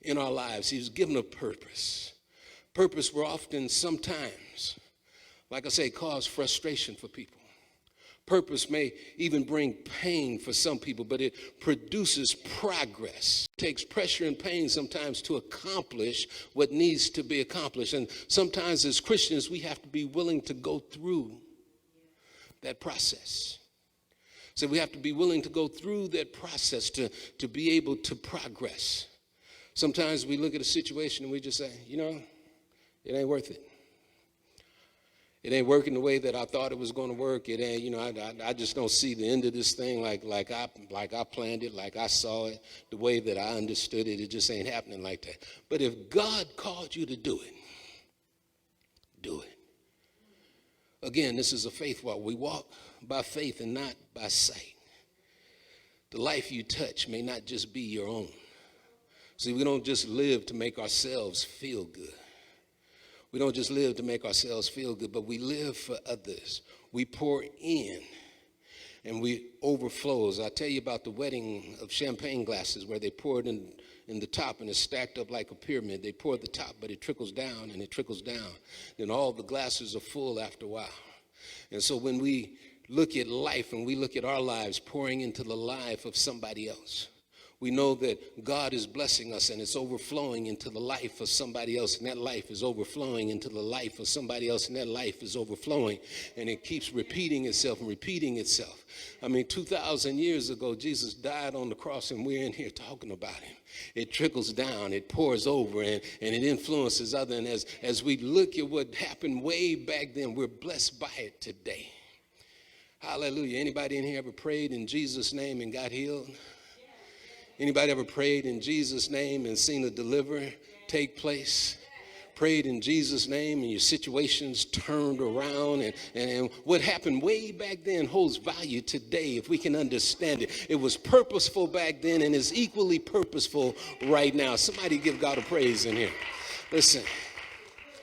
in our lives. He's given a purpose. Purpose will often sometimes, like I say, cause frustration for people. Purpose may even bring pain for some people, but it produces progress. It takes pressure and pain sometimes to accomplish what needs to be accomplished. And sometimes as Christians, we have to be willing to go through that process. So we have to be willing to go through that process to be able to progress. Sometimes we look at a situation and we just say, it ain't worth it. It ain't working the way that I thought it was going to work. It ain't, I just don't see the end of this thing like I planned it, like I saw it, the way that I understood it. It just ain't happening like that. But if God called you to do it, do it. Again, this is a faith walk. We walk by faith and not by sight. The life you touch may not just be your own. See, we don't just live to make ourselves feel good. We don't just live to make ourselves feel good, but we live for others. We pour in and we overflow. As I tell you about the wedding of champagne glasses where they poured in the top and it's stacked up like a pyramid. They pour at the top, but it trickles down and it trickles down. Then all the glasses are full after a while. And so when we look at life and we look at our lives pouring into the life of somebody else, we know that God is blessing us and it's overflowing into the life of somebody else, and that life is overflowing into the life of somebody else, and that life is overflowing, and it keeps repeating itself and repeating itself. 2,000 years ago, Jesus died on the cross, and we're in here talking about him. It trickles down, it pours over, and it influences others. And as we look at what happened way back then, we're blessed by it today. Hallelujah. Anybody in here ever prayed in Jesus' name and got healed? Anybody ever prayed in Jesus' name and seen a deliverance take place? Prayed in Jesus' name and your situations turned around, and what happened way back then holds value today if we can understand it. It was purposeful back then and is equally purposeful right now. Somebody give God a praise in here. Listen,